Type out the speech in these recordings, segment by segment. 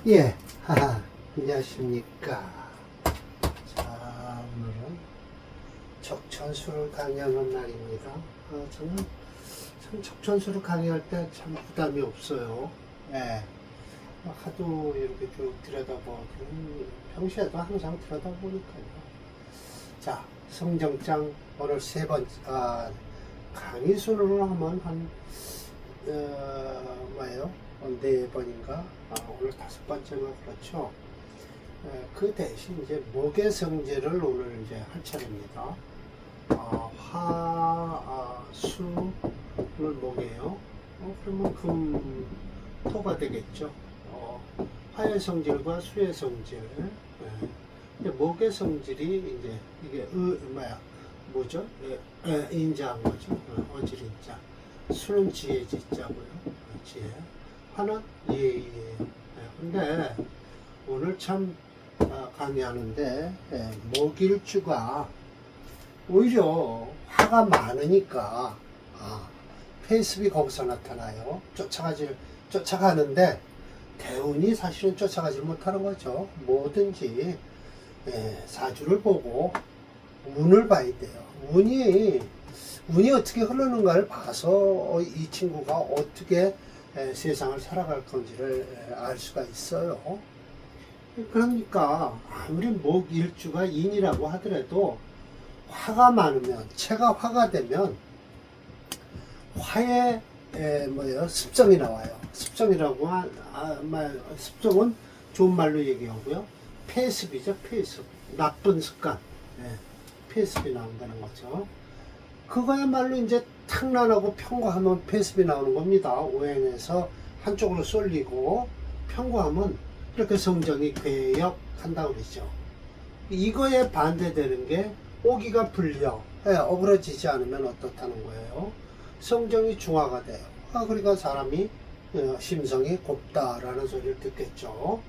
예, 하하, 안녕하십니까. 자, 오늘은 적천수를 강의하는 날입니다. 저는 참 적천수를 강의할 때 참 부담이 없어요. 예, 하도 이렇게 쭉 들여다보기는 평소에도 항상 들여다보니까요. 자, 성정장 오늘 세 번째, 강의 순으로 하면 네 번인가? 오늘 다섯 번째가 그렇죠. 그 대신 이제 목의 성질을 오늘 이제 할 차례입니다. 수를 목이에요. 그러면 금, 토가 되겠죠. 화의 성질과 수의 성질. 이제 목의 성질이 이제 이게 뭐죠? 인자한 거죠. 어질인자. 수는 지혜 지자고요. 지혜. 화는 예의예요. 근데 오늘 참 강의하는데 목일주가 오히려 화가 많으니까 페이스비 거기서 나타나요. 쫓아가는데 대운이 사실은 쫓아가지 못하는 거죠. 뭐든지 사주를 보고 운을 봐야 돼요. 운이 어떻게 흐르는가를 봐서 이 친구가 어떻게 세상을 살아갈 건지를 알 수가 있어요. 그러니까 아무리 목일주가 인이라고 하더라도 화가 많으면, 체가 화가 되면 화에 습성이 나와요. 습성이라고 습성은 좋은 말로 얘기하고요. 폐습이죠. 폐습. 나쁜 습관. 폐습이 나온다는 거죠. 그거야말로 이제 탕란하고 평고하면 폐습이 나오는 겁니다. 오행에서 한쪽으로 쏠리고 평고하면 이렇게 성정이 괴역한다고 그러죠. 이거에 반대되는 게 오기가 불려, 어그러지지 않으면 어떻다는 거예요. 성정이 중화가 돼요. 그러니까 사람이 심성이 곱다라는 소리를 듣겠죠.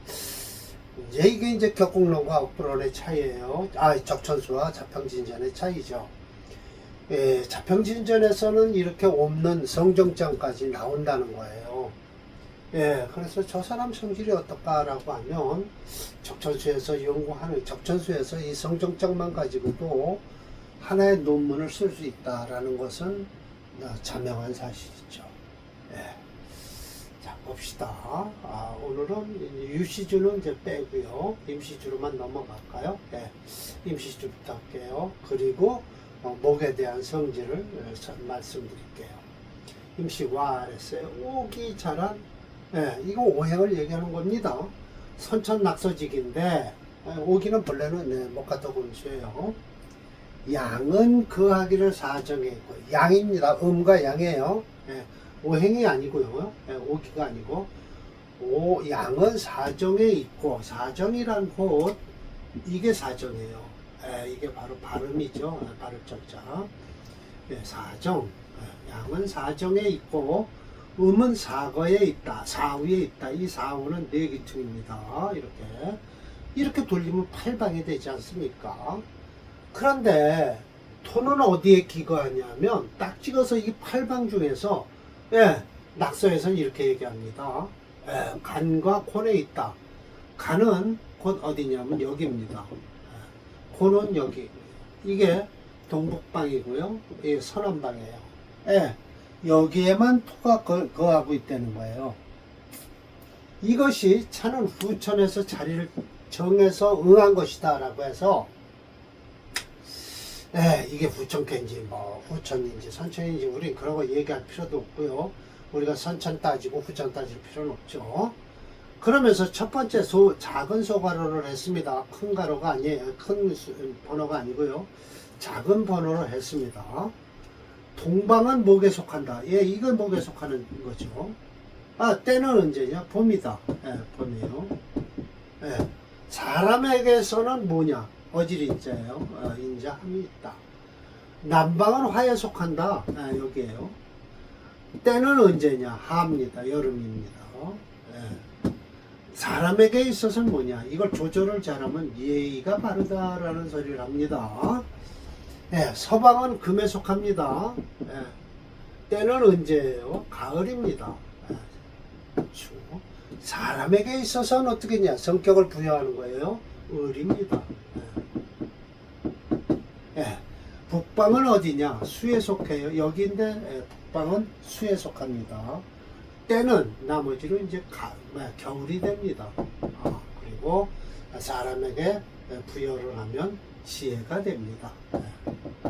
이게 이제 격국론과 억불론의 차이예요. 적천수와 자평진전의 차이죠. 자평진전에서는 이렇게 없는 성정장까지 나온다는 거예요. 그래서 저 사람 성질이 어떨까라고 하면 적천수에서 연구하는, 적천수에서 이 성정장만 가지고도 하나의 논문을 쓸 수 있다라는 것은 자명한 사실이죠. 자, 봅시다. 오늘은 유시주는 이제 빼고요. 임시주로만 넘어갈까요? 임시주부터 할게요. 그리고 목에 대한 성질을 말씀드릴게요. 임시와 그랬어요. 오기 자란, 이거 오행을 얘기하는 겁니다. 선천낙서직인데 오기는 본래는 목화토금수예요. 양은 그하기를 사정에 있고, 양입니다. 음과 양이에요. 오행이 아니고요. 오기가 아니고, 양은 사정에 있고, 사정이란 곳, 이게 사정이에요. 이게 바로 발음이죠. 발음절자. 사정. 양은 사정에 있고, 음은 사거에 있다. 사후에 있다. 이 사후는 내기퉁입니다. 이렇게 돌리면 팔방이 되지 않습니까? 그런데 토는 어디에 기거하냐면 딱 찍어서 이 팔방 중에서 낙서에서는 이렇게 얘기합니다. 간과 곤에 있다. 간은 곧 어디냐면 여기입니다. 곤은 여기. 이게 동북방이고요. 이게 서남방이에요. 여기에만 토가 거하고 있다는 거예요. 이것이 차는 후천에서 자리를 정해서 응한 것이다 라고 해서 이게 후천인지 후천인지 선천인지 우린 그런 거 얘기할 필요도 없고요. 우리가 선천 따지고 후천 따질 필요는 없죠. 그러면서 첫 번째 작은 소가로를 했습니다. 큰 가로가 아니에요. 큰 번호가 아니고요. 작은 번호를 했습니다. 동방은 목에 속한다. 이건 목에 속하는 거죠. 때는 언제냐? 봄이다. 봄이에요. 사람에게서는 뭐냐? 어질인자예요. 인자함이 있다. 남방은 화에 속한다. 여기에요. 때는 언제냐? 하입니다. 여름입니다. 사람에게 있어서는 뭐냐? 이걸 조절을 잘하면 예의가 바르다라는 소리를 합니다. 서방은 금에 속합니다. 때는 언제예요? 가을입니다. 추. 사람에게 있어서는 어떻게냐? 성격을 부여하는 거예요. 을입니다. 예. 북방은 어디냐? 수에 속해요. 여기인데 예, 북방은 수에 속합니다. 때는 나머지로 이제 겨울이 됩니다. 그리고 사람에게 부여를 하면 지혜가 됩니다.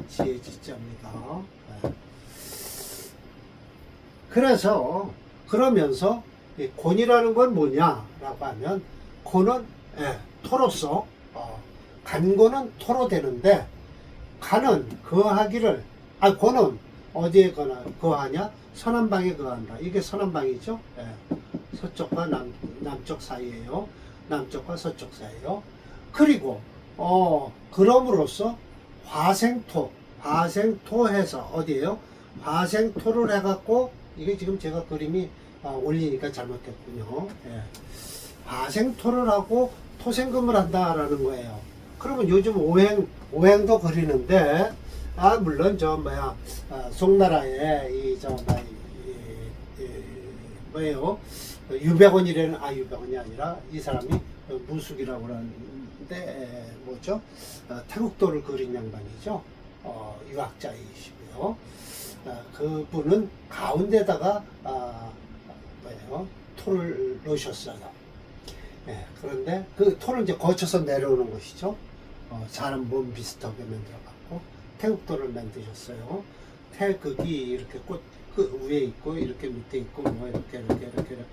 지혜 지자입니다. 그래서 그러면서 이 곤이라는 건 뭐냐라고 하면 곤은 토로서 간곤은 토로 되는데 간은 거하기를 곤은 어디에 거하냐? 서남방에 거한다. 이게 서남방이죠. 서쪽과 남쪽 사이에요. 남쪽과 서쪽 사이에요. 그리고 그럼으로써 화생토해서 어디에요? 화생토를 해갖고 이게 지금 제가 그림이 올리니까 잘못됐군요. 화생토를 하고 토생금을 한다라는 거예요. 그러면 요즘 오행도 그리는데 물론 송나라에 뭐예요? 유백원이라는 유백원이 아니라 이 사람이 무숙이라고 하는데 뭐죠? 태국도를 그린 양반이죠. 유학자이시고요. 그분은 가운데다가 토를 놓으셨어요. 그런데 그 토를 이제 거쳐서 내려오는 것이죠. 사람 몸 비슷하게 만들어갖고 태국도를 만드셨어요. 태극이 이렇게 꽃 그 위에 있고 이렇게 밑에 있고 뭐 이렇게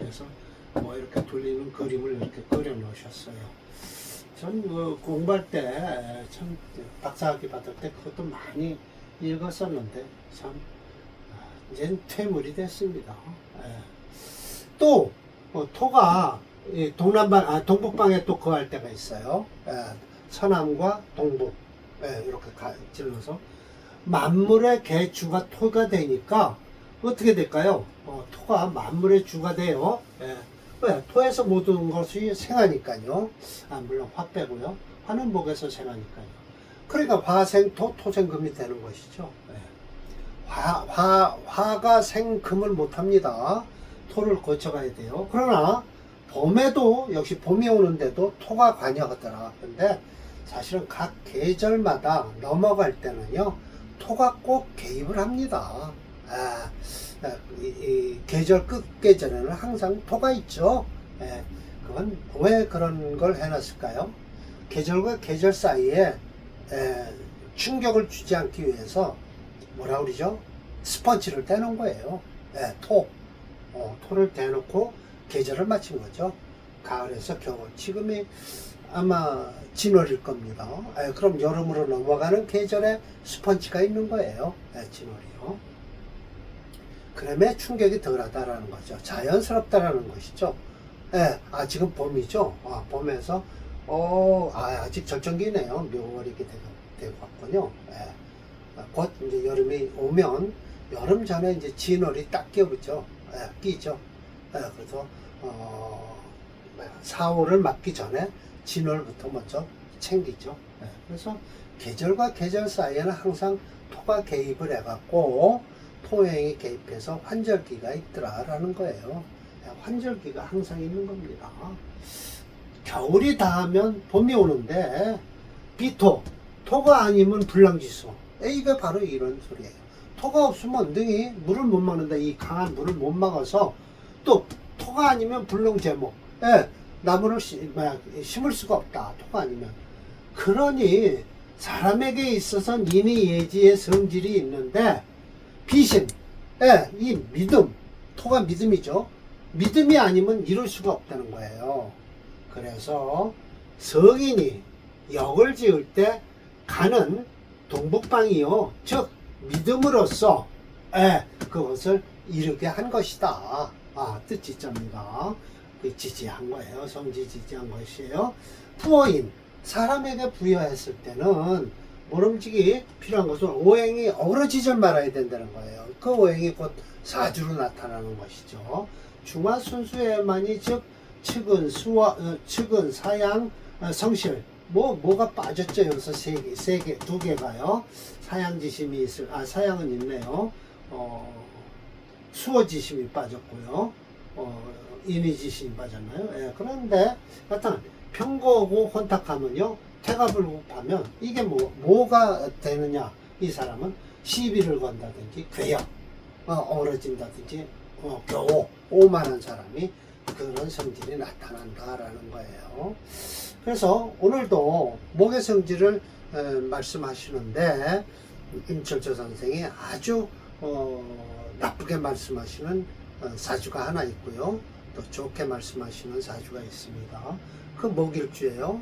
해서 뭐 이렇게 돌리는 그림을 이렇게 그려 놓으셨어요. 전 공부할 때 참 박사학위 받을 때 그것도 많이 읽었었는데 참 이제 퇴물이 됐습니다. 또 토가 동북방에 또 거할 때가 있어요. 서남과 동북 이렇게 질러서 만물의 개주가 토가 되니까 어떻게 될까요? 토가 만물의 주가 돼요. 왜? 토에서 모든 것이 생하니까요. 물론 화 빼고요. 화는 목에서 생하니까요. 그러니까 화생토, 토생금이 되는 것이죠. 화가 생금을 못합니다. 토를 거쳐가야 돼요. 그러나 봄에도 역시 봄이 오는데도 토가 관여하더라. 근데 사실은 각 계절마다 넘어갈 때는요 토가 꼭 개입을 합니다. 이 계절 끝계절에는 항상 토가 있죠. 그건 왜 그런 걸 해놨을까요? 계절과 계절 사이에 충격을 주지 않기 위해서 뭐라 그러죠? 스펀지를 떼놓은 거예요. 토를 대놓고 계절을 맞춘 거죠. 가을에서 겨울. 지금이 아마 진월일 겁니다. 그럼 여름으로 넘어가는 계절에 스펀지가 있는 거예요. 진월이요. 그러면 충격이 덜하다라는 거죠. 자연스럽다라는 것이죠. 지금 봄이죠. 봄에서 아직 절정기네요. 묘월이 되고 왔군요. 곧 이제 여름이 오면 여름 전에 이제 진월이 딱 끼죠. 그래서 4월을 맞기 전에 진월부터 먼저 챙기죠. 그래서 계절과 계절 사이에는 항상 토가 개입을 해갖고 토행이 개입해서 환절기가 있더라라는 거예요. 환절기가 항상 있는 겁니다. 겨울이 닿으면 봄이 오는데 토가 아니면 불량지수. 이게 바로 이런 소리예요. 토가 없으면 능히 물을 못 막는다. 이 강한 물을 못 막아서 또 토가 아니면 불능제목. 나무를 심을 수가 없다. 토가 아니면. 그러니 사람에게 있어서는 인의예지의 성질이 있는데 비신, 이 믿음, 토가 믿음이죠. 믿음이 아니면 이룰 수가 없다는 거예요. 그래서 성인이 역을 지을 때 가는 동북방이요. 즉 믿음으로써 그것을 이루게 한 것이다. 뜻지자입니다. 지지한 거예요. 성지지지한 것이에요. 부어인, 사람에게 부여했을 때는 모름지기 필요한 것은 오행이 어우러지질 말아야 된다는 거예요. 그 오행이 곧 사주로 나타나는 것이죠. 중화순수에만이 즉 측은, 측은, 사양, 성실 뭐가 빠졌죠. 여기서 두 개가요. 사양지심이 사양은 있네요. 수어지심이 빠졌고요. 이미지 신바잖아요. 예, 그런데 하여튼 편거고 혼탁하면요, 태가불급하면 이게 뭐가 되느냐? 이 사람은 시비를 건다든지 괴역, 어우러진다든지 겨우 오만한 사람이 그런 성질이 나타난다라는 거예요. 그래서 오늘도 목의 성질을 말씀하시는데 임철조 선생이 아주 나쁘게 말씀하시는 사주가 하나 있고요. 또 좋게 말씀하시는 사주가 있습니다. 그 목일주예요.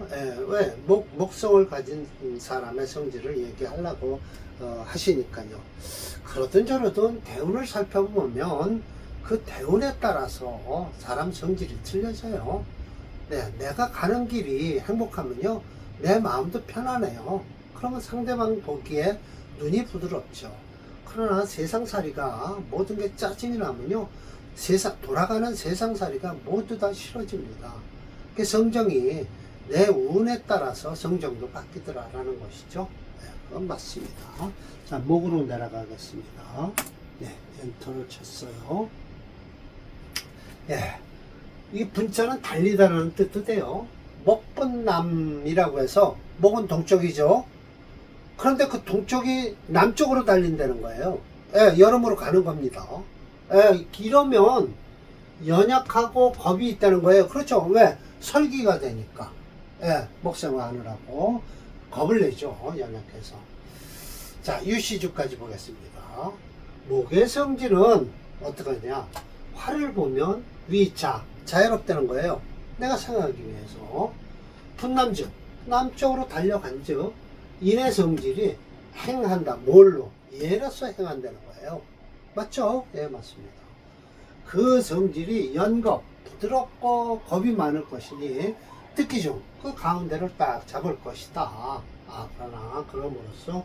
왜? 목성을 가진 사람의 성질을 얘기하려고 하시니까요. 그러든 저러든 대운을 살펴보면 그 대운에 따라서 사람 성질이 틀려져요. 네, 내가 가는 길이 행복하면요, 내 마음도 편안해요. 그러면 상대방 보기에 눈이 부드럽죠. 그러나 세상살이가 모든 게 짜증이 나면요, 돌아가는 세상살이가 모두 다 싫어집니다. 그 성정이 내 운에 따라서 성정도 바뀌더라라는 것이죠. 네, 그건 맞습니다. 자, 목으로 내려가겠습니다. 네, 엔터를 쳤어요. 예, 이 분자는 달리다라는 뜻도 돼요. 목분남이라고 해서 목은 동쪽이죠. 그런데 그 동쪽이 남쪽으로 달린다는 거예요. 예, 여름으로 가는 겁니다. 예, 이러면 연약하고 겁이 있다는 거예요. 그렇죠. 왜? 설기가 되니까. 예, 목생화하느라고 겁을 내죠. 연약해서. 자, 유시주까지 보겠습니다. 목의 성질은 어떡하냐? 화를 보면 위자, 자유롭다는 거예요. 내가 생각하기 위해서. 분남즉, 남쪽으로 달려간즉, 인의 성질이 행한다. 뭘로? 예로서 행한다는 거예요. 맞죠? 예, 맞습니다. 그 성질이 연겁, 부드럽고 겁이 많을 것이니 특기 중 그 가운데를 딱 잡을 것이다. 그러나 그럼으로써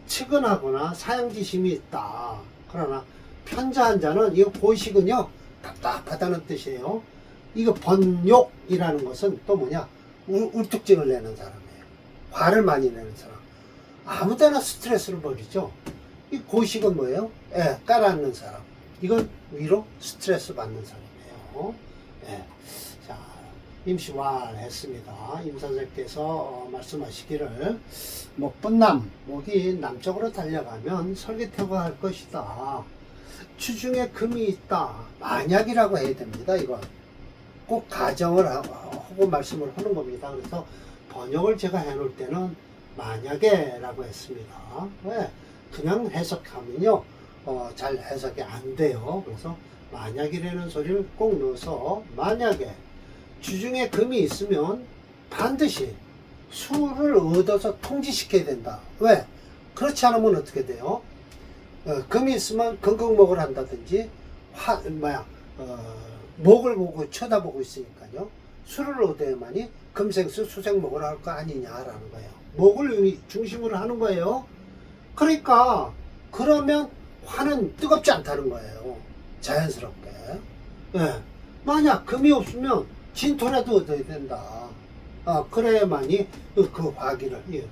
측은하거나 사형지심이 있다. 그러나 편자한 자는 이 고식은요, 답답하다는 뜻이에요. 이거 번욕이라는 것은 또 뭐냐? 울뚝증을 내는 사람이에요. 화를 많이 내는 사람. 아무데나 스트레스를 버리죠. 이 고식은 뭐예요? 예, 깔아앉는 사람. 이건 위로 스트레스 받는 사람이에요. 예. 자, 임시완했습니다. 임선생께서 말씀하시기를 목분남, 목이 남쪽으로 달려가면 설계태가 할 것이다. 추중에 금이 있다. 만약이라고 해야 됩니다. 이건 꼭 가정을 하고 말씀을 하는 겁니다. 그래서 번역을 제가 해놓을 때는 만약에라고 했습니다. 왜? 그냥 해석하면요, 잘 해석이 안 돼요. 그래서 만약이라는 소리를 꼭 넣어서, 만약에 주중에 금이 있으면 반드시 수를 얻어서 통지시켜야 된다. 왜? 그렇지 않으면 어떻게 돼요? 금이 있으면 건강목을 한다든지, 목을 보고 쳐다보고 있으니까요. 수를 얻어야만이 금생수 수생목을 할 거 아니냐라는 거예요. 목을 중심으로 하는 거예요. 그러니까 그러면 화는 뜨겁지 않다는 거예요. 자연스럽게. 예. 만약 금이 없으면 진토라도 얻어야 된다. 그래야만이 그 화기를,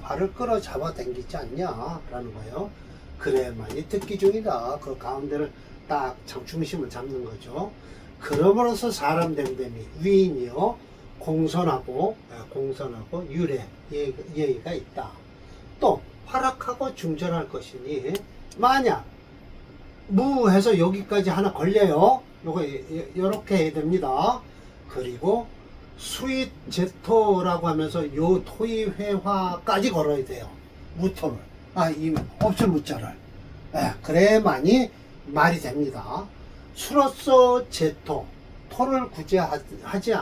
화를 끌어잡아 당기지 않냐라는 거예요. 그래야만이 특기 중이다. 그 가운데를 딱 중심을 잡는 거죠. 그러므로서 사람 됨됨이 위인이요, 공손하고 유래, 예의가 있다. 또 활악하고 중전할 것이니, 만약 무해서 여기까지 하나 걸려요. 요거 이렇게 해야 됩니다. 그리고 수입 제토라고 하면서 요 토의 회화까지 걸어야 돼요. 무토를, 없을 무자를. 그래야만이 말이 됩니다. 수로서 제토, 토를 구제하지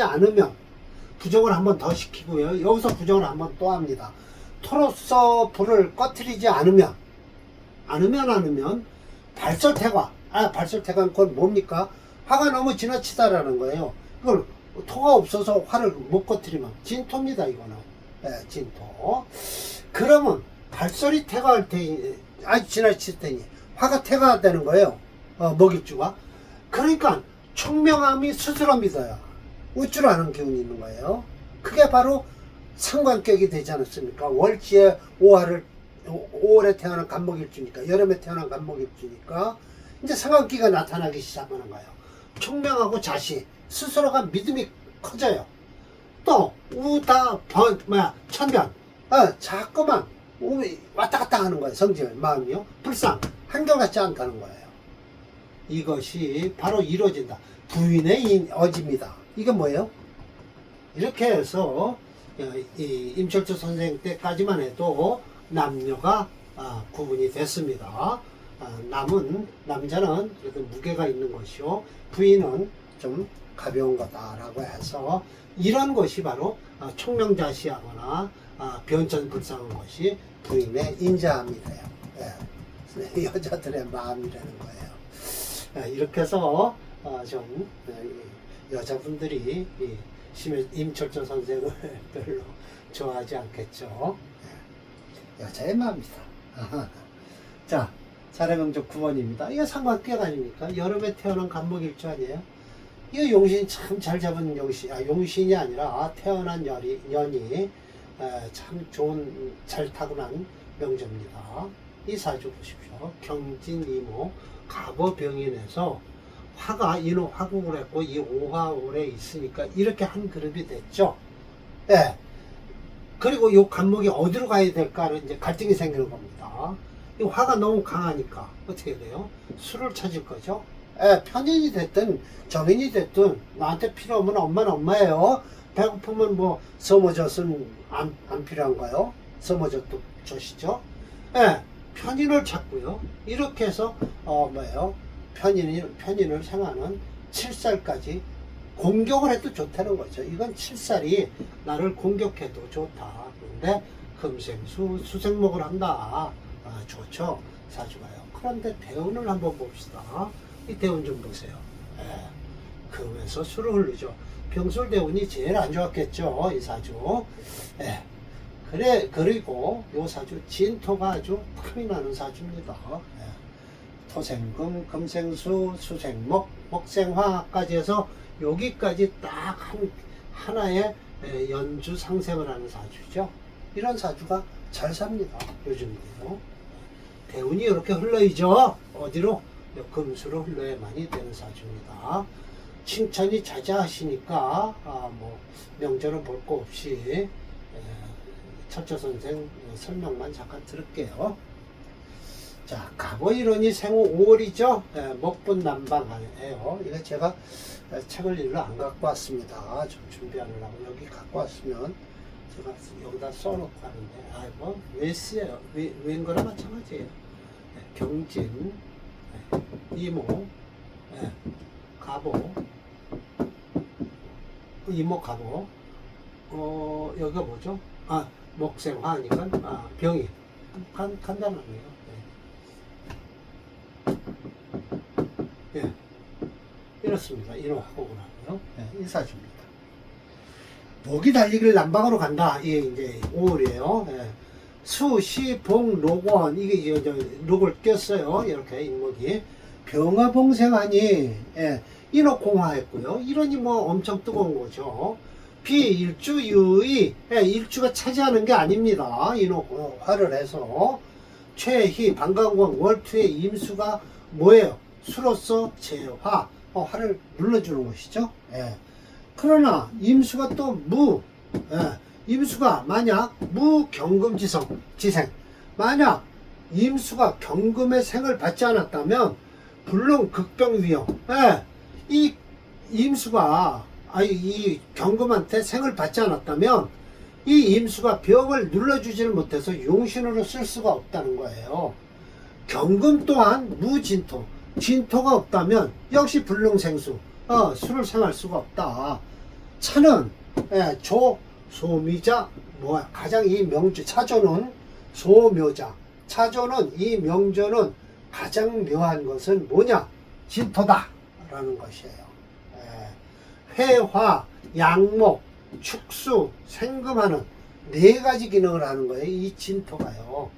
않으면 부정을 한번 더 시키고요. 여기서 부정을 한번 또 합니다. 토로서 불을 꺼트리지 않으면 발설태과. 발설태과는 그건 뭡니까? 화가 너무 지나치다라는 거예요. 그걸 토가 없어서 화를 못 꺼트리면 진토입니다. 이거는. 진토. 그러면 발설이 태과할 테니, 아주 지나칠 테니 화가 태과되는 거예요. 먹일주가. 그러니까 총명함이 스스로 믿어야 우쭐하는 기운이 있는 거예요. 그게 바로 상관격이 되지 않았습니까? 월지에 5월에 태어난 간목일주니까, 여름에 태어난 간목일주니까 이제 상관기가 나타나기 시작하는 거예요. 총명하고 자시, 스스로가 믿음이 커져요. 또 천변, 자꾸만 왔다 갔다 하는 거예요. 성질, 마음이요. 불상, 한결같지 않다는 거예요. 이것이 바로 이루어진다. 부인의 어지입니다. 이게 뭐예요? 이렇게 해서 이 임철주 선생 때까지만 해도 남녀가 구분이 됐습니다. 남자는 그래도 무게가 있는 것이요, 부인은 좀 가벼운 거다라고 해서 이런 것이 바로 총명자시하거나 변천불상한 것이 부인의 인자함이래요. 예. 여자들의 마음이라는 거예요. 이렇게 해서 좀 여자분들이 임철조 선생을 별로 좋아하지 않겠죠. 여자의 마음이다. 자, 사례명적 9번입니다. 이게 상관격 아닙니까? 여름에 태어난 간목일주 아니에요? 이 용신 참 잘 잡은 용신이 아니라 태어난 년이 참 좋은, 잘 타고난 명조입니다. 이 사주 보십시오. 경진이모 갑오병인에서 화가 인호 화국을 했고 이 오화월에 있으니까 이렇게 한 그룹이 됐죠. 예. 그리고 이 간목이 어디로 가야 될까를 이제 갈등이 생기는 겁니다. 이 화가 너무 강하니까 어떻게 돼요? 술을 찾을 거죠. 예, 편인이 됐든 정인이 됐든 나한테 필요 없으면 엄마는 엄마예요. 배고프면 뭐 서머젖은 안 필요한가요? 서머젖도 젖이죠. 예, 편인을 찾고요. 이렇게 해서 편인을 생하는 7살까지 공격을 해도 좋다는 거죠. 이건 7살이 나를 공격해도 좋다. 그런데 금생수 수생목을 한다. 좋죠. 사주가요. 그런데 대운을 한번 봅시다. 이 대운 좀 보세요. 금에서 수를 흐르죠. 병술 대운이 제일 안 좋았겠죠. 이 사주. 그리고 이 사주 진토가 아주 큼이 나는 사주입니다. 토생금, 금생수, 수생목, 목생화까지 해서 여기까지 딱 하나의 연주 상생을 하는 사주죠. 이런 사주가 잘 삽니다. 요즘에요. 대운이 이렇게 흘러이죠. 어디로? 금수로 흘러야만이 되는 사주입니다. 칭찬이 자자하시니까 명절은 볼 거 없이 철저 선생 설명만 잠깐 들을게요. 자, 갑오일원이 생후 5월이죠. 목분 남방해요. 이거 제가 책을 일로 안 갖고 왔습니다. 좀 준비하느라고 여기 갖고 왔으면 제가 여기다 써놓고 하는데 왜 쓰여요? 왜인 거나 마찬가지예요. 경진, 이모, 갑오, 이모 갑오, 여기가 뭐죠? 목생화니까 병이 간단하네요. 이렇습니다. 인호하고는 하고요. 이 사주입니다. 목이 달리기를 남방으로 간다. 이게 이제 5월이에요. 수, 시, 봉, 로권. 이게 이제 록을 꼈어요. 이렇게 인목이. 병화봉생하니, 인호공화했고요. 이러니 엄청 뜨거운 거죠. 비일주 유의, 일주가 차지하는 게 아닙니다. 인호화를 해서. 최희, 방광광, 월투의 임수가 뭐예요? 수로서 재화, 화를 눌러주는 것이죠. 그러나 임수가 또 임수가 만약 무경금지생, 만약 임수가 경금의 생을 받지 않았다면 불능 극병위험. 이 임수가 이 경금한테 생을 받지 않았다면 이 임수가 병을 눌러주지를 못해서 용신으로 쓸 수가 없다는 거예요. 경금 또한 무진토, 진토가 없다면 역시 불능생수, 수를 생할 수가 없다. 차는 소미자, 가장 이 명주, 차조는 소묘자, 차조는 이 명조는 가장 묘한 것은 뭐냐? 진토다 라는 것이에요. 회화, 양목, 축수, 생금하는 4가지 기능을 하는 거예요. 이 진토가요.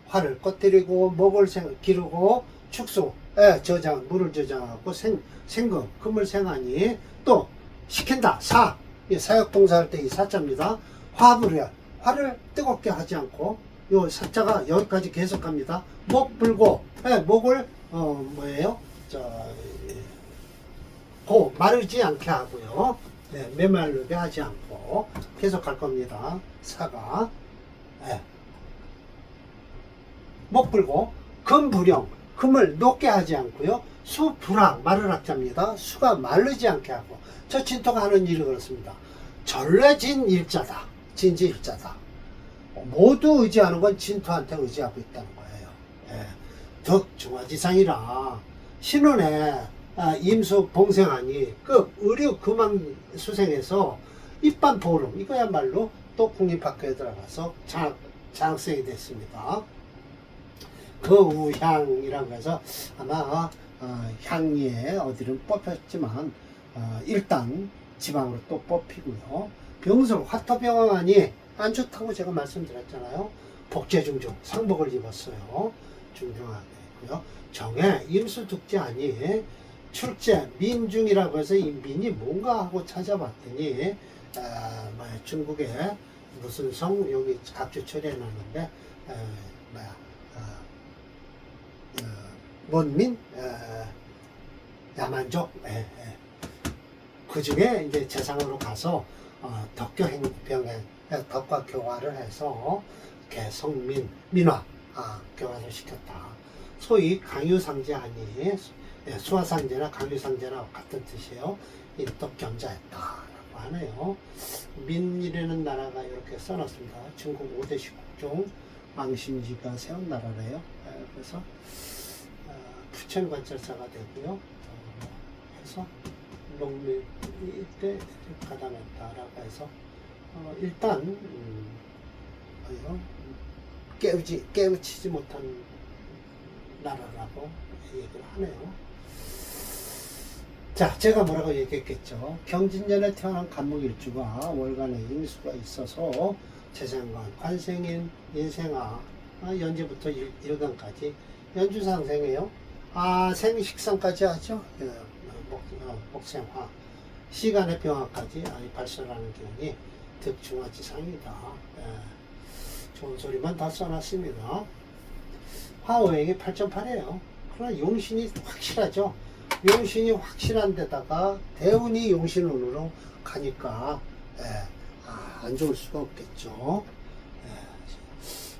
화를 꺼뜨리고 목을 기르고 축수, 물을 저장하고 생금, 금을 생하니 또 시킨다. 사역동사 할 때 이 사자입니다. 화불이야. 화를 뜨겁게 하지 않고 요 사자가 여기까지 계속 갑니다. 목 불고, 목을 마르지 않게 하고요. 네, 메마르게 하지 않고 계속 갈 겁니다. 사가. 네. 목불고 금불용, 금을 녹게 하지 않고요. 수불악, 말을 학자입니다. 수가 마르지 않게 하고. 저 진토가 하는 일이 그렇습니다. 전래진 일자다. 진지 일자다. 모두 의지하는 건 진토한테 의지하고 있다는 거예요. 예. 덕중화지상이라 신혼에 임수 봉생하니 그 의류 금왕 수생에서 입반 보름 이거야말로 또 국립학교에 들어가서 장학생이 됐습니다. 거우향이라고 해서 아마 향리에 어디는 뽑혔지만 일단 지방으로 또 뽑히고요. 병술 화토병환이 안 좋다고 제가 말씀드렸잖아요. 복제중종 상복을 입었어요. 중종하게 했고요. 정해 임수득지 아니 출제 민중이라고 해서 이 민이 뭔가 하고 찾아봤더니 중국에 무슨 성 여기 각주 처리해놨는데 원민 야만족 그 중에 이제 재상으로 가서 덕교 행병에 덕과 교화를 해서 개성민 민화 교화를 시켰다. 소위 강유상제 아니 수화상제나 강유상제나 같은 뜻이에요. 인덕경자했다라고 하네요. 민이라는 나라가 이렇게 써놨습니다. 중국 5대 식국종 망신지가 세운 나라래요. 그래서 부천관찰사가 되고요. 해서 농민 이때 가담했다라고 해서 일단 깨우치지 못한 나라라고 얘기를 하네요. 자, 제가 뭐라고 얘기했겠죠. 경진년에 태어난 간목일주가 월간에 임수가 있어서 재생관, 관생인, 인생아, 연지부터 일간까지 연주상생이에요. 생식상까지 하죠. 목생화, 시간의 병화까지 발설하는 기운이 득중화지상이다. 좋은 소리만 다 써놨습니다. 화오행이 8.8이에요. 그러나 용신이 확실하죠. 용신이 확실한 데다가 대운이 용신운으로 가니까 안 좋을 수가 없겠죠.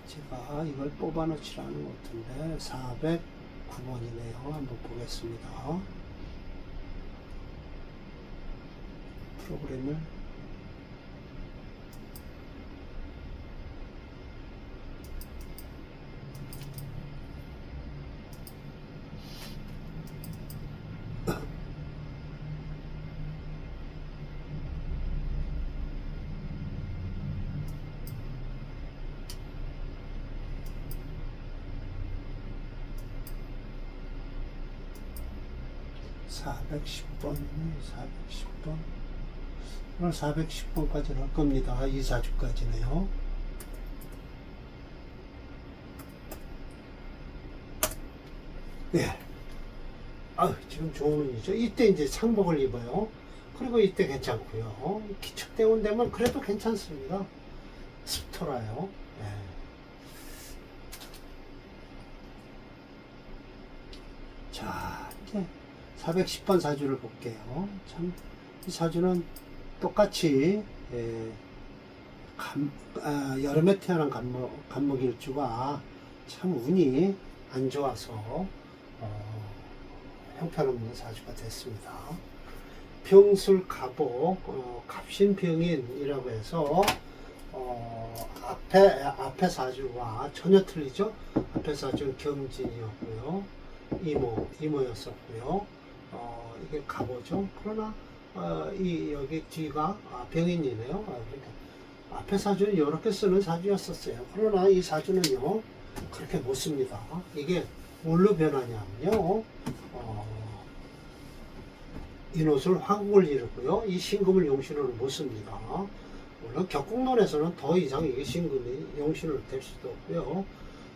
제가 이걸 뽑아놓지라는 것 같은데 409번이네요. 한번 보겠습니다. 프로그램을 오늘 410번까지 할 겁니다. 2사주까지네요. 네. 지금 좋은 운이죠. 이때 이제 상복을 입어요. 그리고 이때 괜찮고요. 기축대운 되면 그래도 괜찮습니다. 습토라요. 네. 자, 이제 410번 사주를 볼게요. 참, 이 사주는 똑같이 여름에 태어난 간목일주가 참 운이 안 좋아서 형편없는 사주가 됐습니다. 병술 갑오 갑신병인이라고 해서 앞에 사주와 전혀 틀리죠. 앞에 사주는 경진이었고요. 이모였었고요. 이게 갑오죠. 그러나 여기 뒤가 병인이네요. 그러니까 앞에 사주는 이렇게 쓰는 사주였었어요. 그러나 이 사주는요 그렇게 못 씁니다. 이게 뭘로 변하냐면요, 인옷을 화국을 이루고요, 이 신금을 용신으로 못 씁니다. 물론 격국론에서는 더 이상 이게 신금이 용신으로 될 수도 없고요.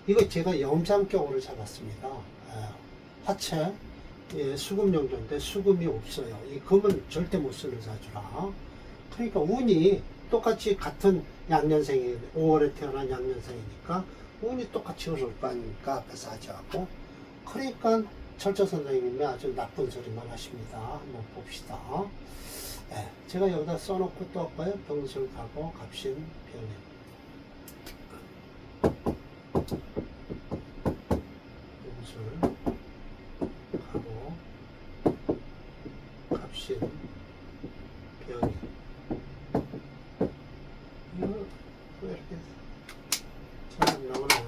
이거 제가 염상격으로 잡았습니다. 화채 수금용도인데 수금이 없어요. 이 금은 절대 못 쓰는 사주라. 그러니까 운이 똑같이 같은 양년생이 5월에 태어난 양년생이니까 운이 똑같이 흐를 거 아닙니까? 앞에 사주하고. 그러니까 철저 선생님이 아주 나쁜 소리만 하십니다. 한번 봅시다. 네, 제가 여기다 써놓고 또 할까요? 병술 가고 갑신 병임. 병술 가고 갑신 병임. 이거 왜 이렇게 잘 안 나오나요?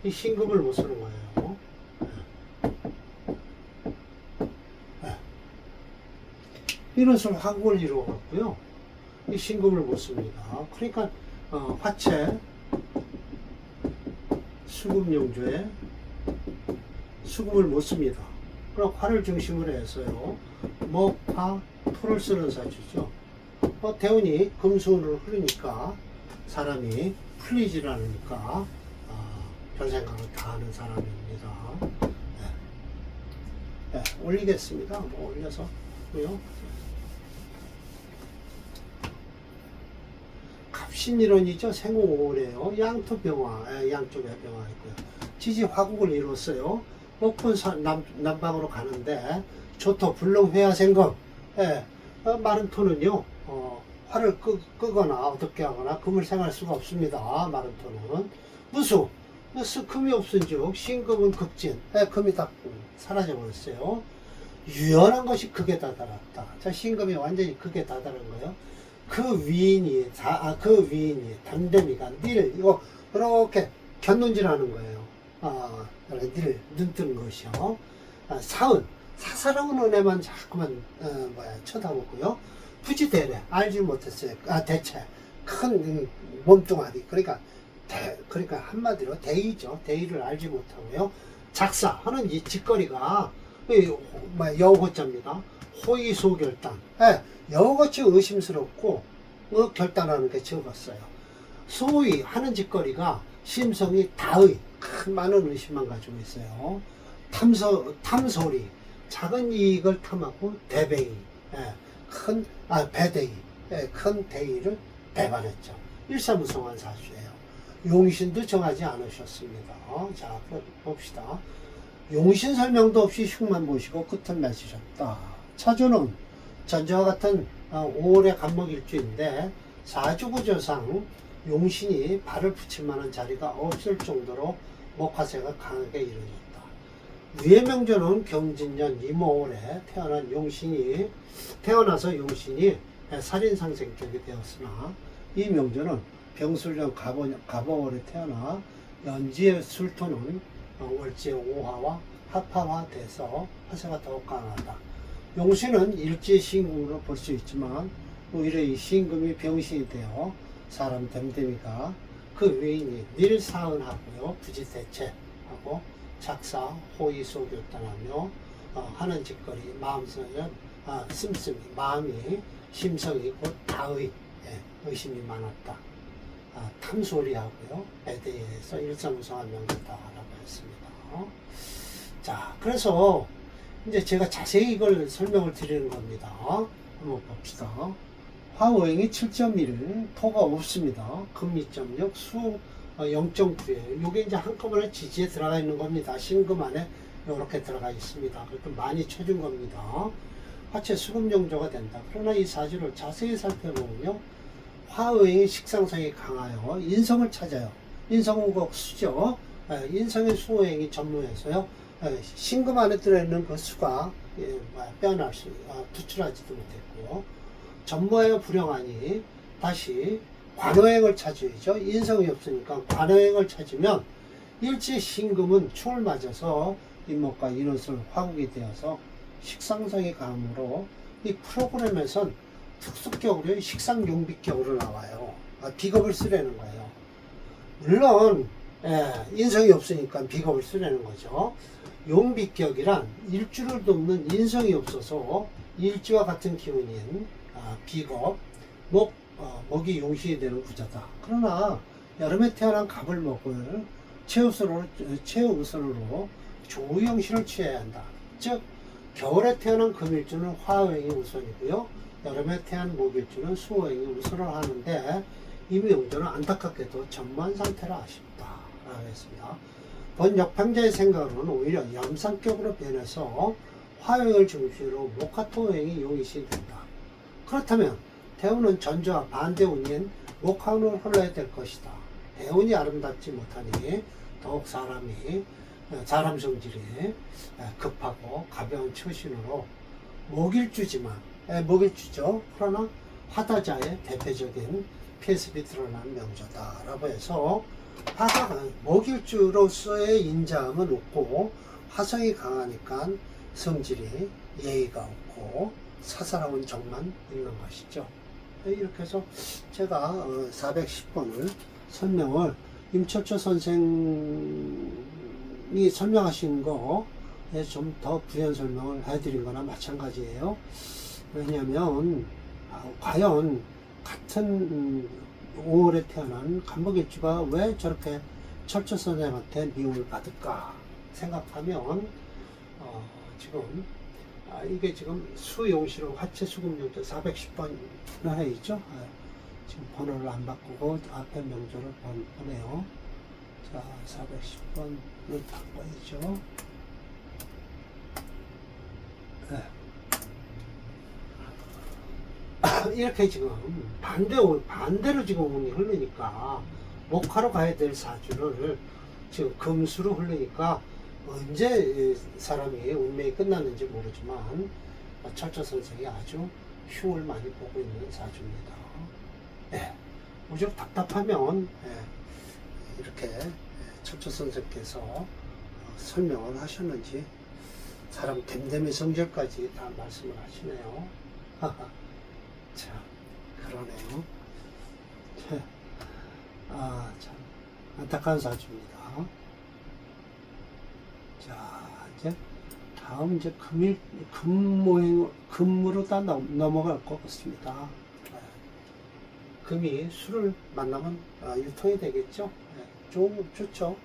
이 신금을 못 쓰는 거예요. 네. 이것을 화국을 이루어갖고요. 이 신금을 못 씁니다. 그러니까 화채, 수금용조에 수금을 못 씁니다. 그럼 화를 중심으로 해서요. 목, 화, 토를 쓰는 사주죠. 대운이 금수운으로 흐르니까 사람이 풀리질 않으니까 별 생각을 다 하는 사람입니다. 네. 네, 올리겠습니다. 뭐 올려서 고요. 갑신일원이죠. 생공오래요. 양토병화, 양쪽에 병화 있고요. 지지 화국을 이뤘어요. 목분 남방으로 가는데 조토 불능 회화생금. 예, 마른 토는요. 화를 끄거나 어둡게 하거나 금을 생할 수가 없습니다. 마른 토는 무수. 금이 없은즉 신금은 급진. 금이 다 사라져 버렸어요. 유연한 것이 극에 다다랐다. 자, 신금이 완전히 극에 다다른 거예요. 그 위인이 담대미가 늘 이거 이렇게 견눈질하는 거예요. 늘 눈뜨는 것이요. 사은 사사로운 은혜만 자꾸만 쳐다보고요. 부지대래 알지 못했어요. 대체 큰 몸뚱아리. 그러니까 한마디로 대의죠. 대의를 알지 못하고요. 작사하는 이 짓거리가 여호자입니다. 호의소결단. 여우같이 의심스럽고 결단하는 게 적었어요. 소위 하는 짓거리가 심성이 다의 큰 많은 의심만 가지고 있어요. 탐소리 작은 이익을 탐하고 대배의 배대의 큰 대의를 배반했죠. 일사무성한 사주예요. 용신도 정하지 않으셨습니다. 자, 봅시다. 용신 설명도 없이 흉만 보시고 끝을 맺으셨다. 차주는 전저와 같은 5월의 간목일주인데 사주구조상 용신이 발을 붙일 만한 자리가 없을 정도로 목화세가 강하게 이루어졌다. 위의 명조는 경진년 이모월에 태어나서 용신이 살인상생 쪽이 되었으나 이 명조는 병술년 갑오월에 태어나 연지의 술토는 월지의 오화와 합화화 돼서 화세가 더욱 강하다. 용신은 일지의 신금으로 볼 수 있지만 오히려 이 신금이 병신이 되어 사람 댐댐이가 그 외인이 일사은하고요. 부지대체하고 작사 호의소결단하며 하는 짓거리 마음성은 씀씀이 마음이 심성이 곧 다의 의심이 많았다. 탐소리하고요. 배대에서 일사무성한 명제다라고 했습니다. 자, 그래서 이제 제가 자세히 이걸 설명을 드리는 겁니다. 한번 봅시다. 화오행이 7.1, 토가 없습니다. 금 2.6, 수 0.9예요. 이게 이제 한꺼번에 지지에 들어가 있는 겁니다. 신금 안에 이렇게 들어가 있습니다. 그렇게 많이 쳐준 겁니다. 화채 수금용조가 된다. 그러나 이 사주를 자세히 살펴보면요. 화오행이 식상성이 강하여 인성을 찾아요. 인성은 그 수죠. 인성의 수오행이 전무해서요. 신금 안에 들어있는 그 수가 투출하지도 못했고 전무하여 불영하니 다시 관오행을 찾아야죠. 인성이 없으니까 관오행을 찾으면 일제 신금은 충을 맞아서 인목과 인원술 화국이 되어서 식상성이 강하므로 이 프로그램에선 특수격으로 식상용비격으로 나와요. 비겁을 쓰려는 거예요. 물론 인성이 없으니까 비겁을 쓰려는 거죠. 용비격이란 일주를 돕는 인성이 없어서 일지와 같은 기운인 비겁, 목이 용신이 되는 구조다. 그러나 여름에 태어난 갑을 먹을 최우선으로 조우영신을 취해야 한다. 즉 겨울에 태어난 금일주는 화요행이 우선이고요. 여름에 태어난 목일주는 수호행이 우선을 하는데 이 명절은 안타깝게도 전무한 상태라 아쉽다라고 했습니다. 본 역병자의 생각으로는 오히려 염상격으로 변해서 화요행을 중심으로 목화토행이 용이시 된다. 그렇다면 대운은 전조와 반대운인 목화운을 흘러야 될 것이다. 대운이 아름답지 못하니 더욱 사람 성질이 급하고 가벼운 처신으로 목일주지만 목일주죠. 그러나 화다자의 대표적인 필습이 드러난 명조다라고 해서 화가 목일주로서의 인자함은 없고 화성이 강하니까 성질이 예의가 없고 사사로운 정만 있는 것이죠. 이렇게 해서 제가 410번을 설명을 임철조 선생이 설명하신 거에 좀 더 부연 설명을 해드린 거나 마찬가지예요. 왜냐하면 과연 같은 5월에 태어난 간목일주가 왜 저렇게 철조 선생한테 미움을 받을까 생각하면 지금 이게 지금 수용시로 화채수금명조 410번을 해있죠. 지금 번호를 안 바꾸고 앞에 명조를 보내요. 자, 410번을 바꿔야죠. 네. 이렇게 지금 반대로 지금 운이 흐르니까 목화로 가야 될 사주를 지금 금수로 흐르니까 언제 사람이 운명이 끝났는지 모르지만 철저 선생이 아주 흉을 많이 보고 있는 사주입니다. 무척 답답하면 이렇게 철저 선생께서 설명을 하셨는지 사람 댐댐의 성질까지 다 말씀을 하시네요. 참 그러네요. 참 안타까운 사주입니다. 자, 이제 다음 이제 금으로 다 넘어갈 것 같습니다. 금이 수를 만나면 유통이 되겠죠. 좋죠.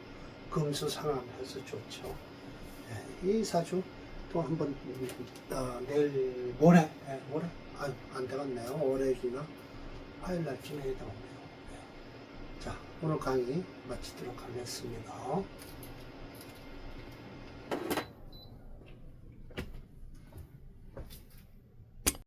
금수 상함해서 좋죠. 이 사주 또 한번 내일 모레 안 되겠네요. 월요일이나 화요일날 진행이 나오네요. 자, 오늘 강의 마치도록 하겠습니다.